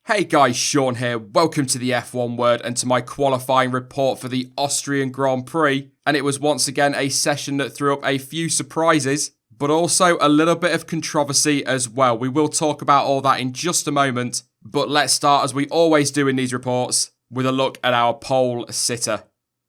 Hey guys, Sean here. Welcome to the F1 Word and to my qualifying report for the Austrian Grand Prix. And it was once again a session that threw up a few surprises, but also a little bit of controversy as well. We will talk about all that in just a moment, but let's start, as we always do in these reports, with a look at our pole sitter.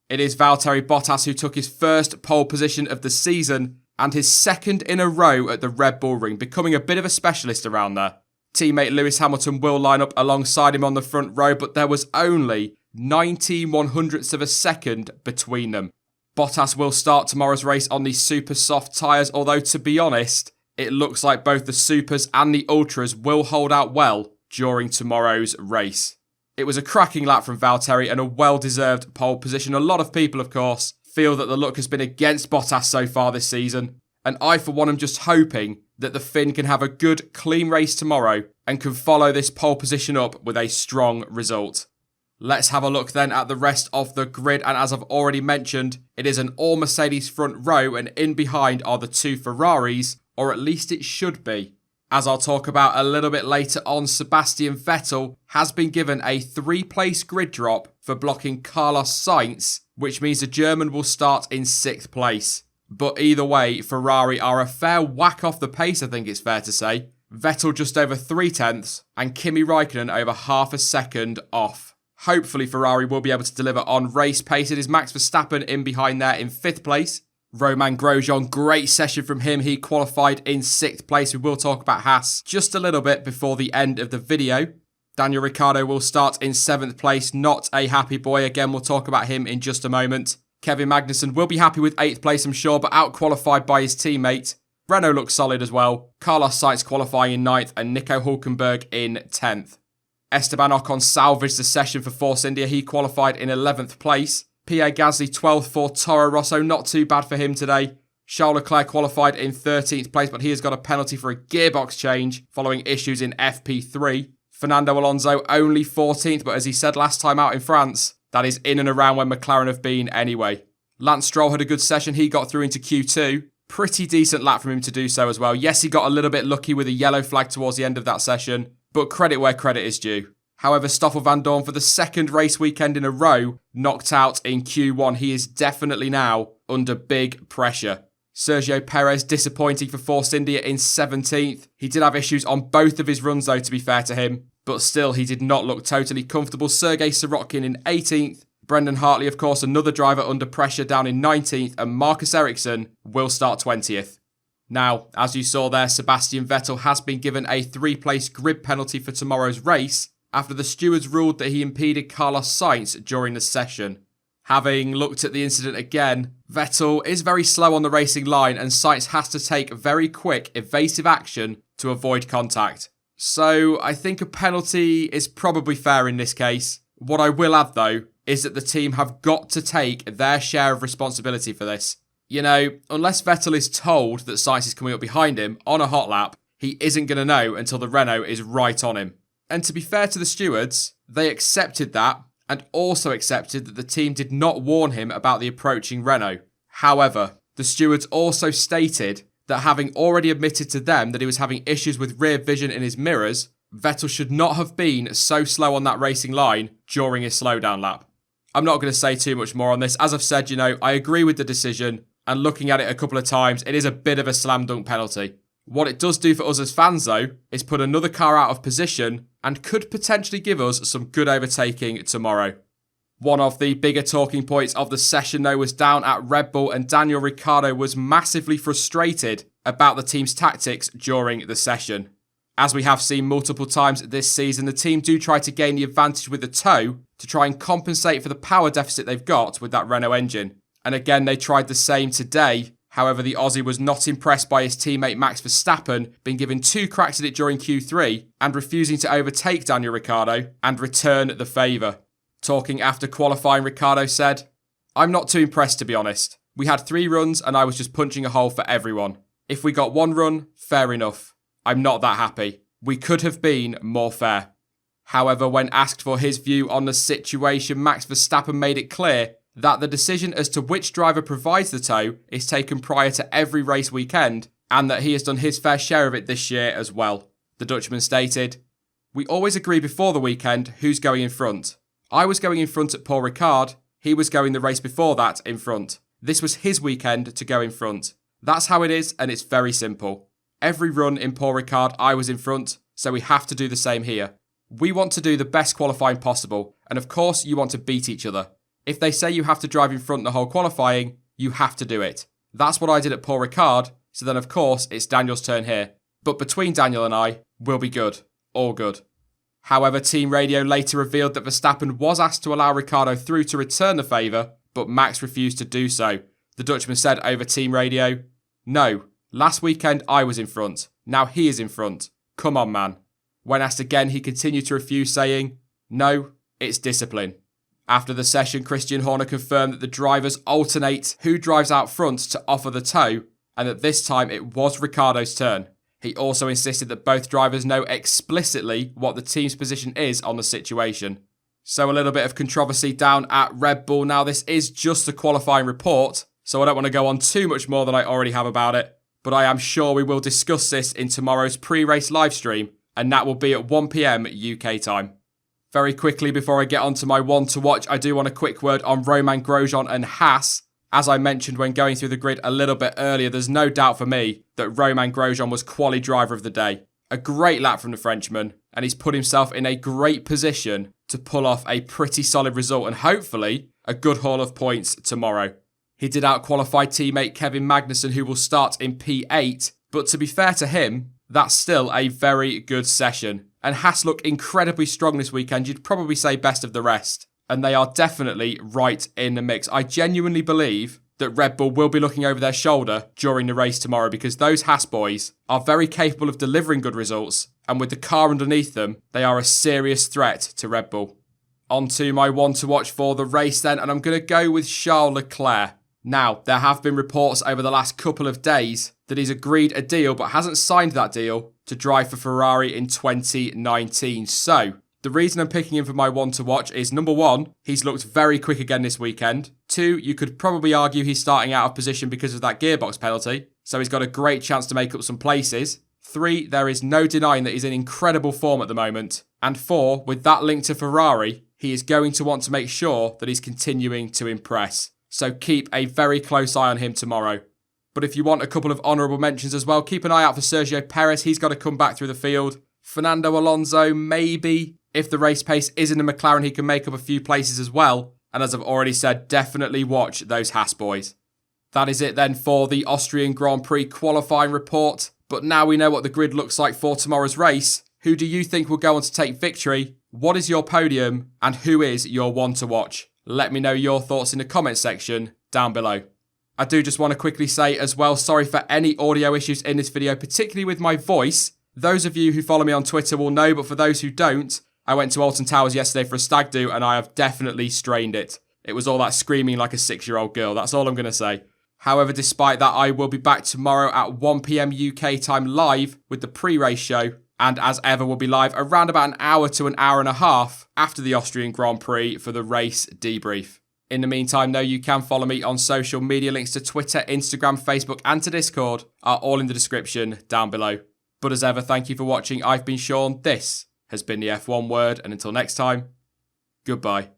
It is Valtteri Bottas who took his first pole position of the season and his second in a row at the Red Bull Ring, becoming a bit of a specialist around there. Teammate Lewis Hamilton will line up alongside him on the front row, but there was only 19/100ths of a second between them. Bottas will start tomorrow's race on the super soft tyres, although to be honest, it looks like both the supers and the ultras will hold out well during tomorrow's race. It was a cracking lap from Valtteri and a well-deserved pole position. A lot of people, of course, feel that the luck has been against Bottas so far this season, and I for one am just hoping that the Finn can have a good, clean race tomorrow and can follow this pole position up with a strong result. Let's have a look then at the rest of the grid, and as I've already mentioned, it is an all-Mercedes front row, and in behind are the two Ferraris, or at least it should be. As I'll talk about a little bit later on, Sebastian Vettel has been given a 3-place grid drop for blocking Carlos Sainz, which means the German will start in 6th place. But either way, Ferrari are a fair whack off the pace, I think it's fair to say. Vettel just over 3/10 and Kimi Raikkonen over half a second off. Hopefully Ferrari will be able to deliver on race pace. It is Max Verstappen in behind there in 5th place. Romain Grosjean, great session from him. He qualified in 6th place. We will talk about Haas just a little bit before the end of the video. Daniel Ricciardo will start in 7th place. Not a happy boy. Again, we'll talk about him in just a moment. Kevin Magnussen will be happy with 8th place, I'm sure, but out-qualified by his teammate. Renault looks solid as well. Carlos Sainz qualifying in 9th and Nico Hülkenberg in 10th. Esteban Ocon salvaged the session for Force India. He qualified in 11th place. Pierre Gasly 12th for Toro Rosso. Not too bad for him today. Charles Leclerc qualified in 13th place, but he has got a penalty for a gearbox change following issues in FP3. Fernando Alonso only 14th, but as he said last time out in France, that is in and around where McLaren have been anyway. Lance Stroll had a good session. He got through into Q2. Pretty decent lap from him to do so as well. Yes, he got a little bit lucky with a yellow flag towards the end of that session, but credit where credit is due. However, Stoffel Van Dorn, for the second race weekend in a row, knocked out in Q1. He is definitely now under big pressure. Sergio Perez disappointing for Force India in 17th. He did have issues on both of his runs though, to be fair to him, but still he did not look totally comfortable. Sergei Sirotkin in 18th. Brendan Hartley, of course, another driver under pressure, down in 19th, and Marcus Ericsson will start 20th. Now, as you saw there, Sebastian Vettel has been given a 3-place grid penalty for tomorrow's race after the stewards ruled that he impeded Carlos Sainz during the session. Having looked at the incident again, Vettel is very slow on the racing line and Sainz has to take very quick, evasive action to avoid contact. So I think a penalty is probably fair in this case. What I will add though is that the team have got to take their share of responsibility for this. You know, unless Vettel is told that Sainz is coming up behind him on a hot lap, he isn't going to know until the Renault is right on him. And to be fair to the stewards, they accepted that and also accepted that the team did not warn him about the approaching Renault. However, the stewards also stated that having already admitted to them that he was having issues with rear vision in his mirrors, Vettel should not have been so slow on that racing line during his slowdown lap. I'm not going to say too much more on this. As I've said, I agree with the decision, and looking at it a couple of times, it is a bit of a slam dunk penalty. What it does do for us as fans though, is put another car out of position and could potentially give us some good overtaking tomorrow. One of the bigger talking points of the session though was down at Red Bull, and Daniel Ricciardo was massively frustrated about the team's tactics during the session. As we have seen multiple times this season, the team do try to gain the advantage with the toe to try and compensate for the power deficit they've got with that Renault engine. And again, they tried the same today. However, the Aussie was not impressed by his teammate Max Verstappen being given 2 cracks at it during Q3 and refusing to overtake Daniel Ricciardo and return the favour. Talking after qualifying, Ricciardo said, "I'm not too impressed to be honest. We had 3 runs and I was just punching a hole for everyone. If we got 1 run, fair enough. I'm not that happy. We could have been more fair." However, when asked for his view on the situation, Max Verstappen made it clear that the decision as to which driver provides the tow is taken prior to every race weekend, and that he has done his fair share of it this year as well. The Dutchman stated, We always agree before the weekend who's going in front. I was going in front at Paul Ricard, he was going the race before that in front. This was his weekend to go in front. That's how it is, and it's very simple. Every run in Paul Ricard, I was in front, so we have to do the same here. We want to do the best qualifying possible, and of course you want to beat each other. If they say you have to drive in front the whole qualifying, you have to do it. That's what I did at Paul Ricard, so then of course it's Daniel's turn here. But between Daniel and I, we'll be good. All good. However, Team Radio later revealed that Verstappen was asked to allow Ricciardo through to return the favour, but Max refused to do so. The Dutchman said over Team Radio, "No, last weekend I was in front. Now he is in front. Come on, man." When asked again, he continued to refuse, saying, "No, it's discipline." After the session, Christian Horner confirmed that the drivers alternate who drives out front to offer the tow, and that this time it was Ricciardo's turn. He also insisted that both drivers know explicitly what the team's position is on the situation. So a little bit of controversy down at Red Bull. Now this is just a qualifying report, so I don't want to go on too much more than I already have about it, but I am sure we will discuss this in tomorrow's pre-race livestream, and that will be at 1 PM UK time. Very quickly before I get on to my one to watch, I do want a quick word on Romain Grosjean and Haas. As I mentioned when going through the grid a little bit earlier, there's no doubt for me that Romain Grosjean was quali driver of the day. A great lap from the Frenchman, and he's put himself in a great position to pull off a pretty solid result and hopefully a good haul of points tomorrow. He did out-qualify teammate Kevin Magnussen, who will start in P8, but to be fair to him, that's still a very good session. And Haas look incredibly strong this weekend, you'd probably say best of the rest. And they are definitely right in the mix. I genuinely believe that Red Bull will be looking over their shoulder during the race tomorrow because those Haas boys are very capable of delivering good results, and with the car underneath them, they are a serious threat to Red Bull. On to my one to watch for the race then, and I'm going to go with Charles Leclerc. Now, there have been reports over the last couple of days that he's agreed a deal but hasn't signed that deal to drive for Ferrari in 2019. So, the reason I'm picking him for my one to watch is number one, he's looked very quick again this weekend. Two, you could probably argue he's starting out of position because of that gearbox penalty, so he's got a great chance to make up some places. Three, there is no denying that he's in incredible form at the moment. And four, with that link to Ferrari, he is going to want to make sure that he's continuing to impress. So keep a very close eye on him tomorrow. But if you want a couple of honourable mentions as well, keep an eye out for Sergio Perez. He's got to come back through the field. Fernando Alonso, maybe. If the race pace is in the McLaren, he can make up a few places as well. And as I've already said, definitely watch those Haas boys. That is it then for the Austrian Grand Prix qualifying report. But now we know what the grid looks like for tomorrow's race. Who do you think will go on to take victory? What is your podium? And who is your one to watch? Let me know your thoughts in the comment section down below. I do just want to quickly say as well, sorry for any audio issues in this video, particularly with my voice. Those of you who follow me on Twitter will know, but for those who don't, I went to Alton Towers yesterday for a stag do and I have definitely strained it. It was all that screaming like a 6-year-old girl, that's all I'm going to say. However, despite that, I will be back tomorrow at 1 PM UK time live with the pre-race show. And as ever, we'll be live around about an hour to an hour and a half after the Austrian Grand Prix for the race debrief. In the meantime, though, you can follow me on social media. Links to Twitter, Instagram, Facebook, and to Discord are all in the description down below. But as ever, thank you for watching. I've been Sean. This has been the F1 Word. And until next time, goodbye.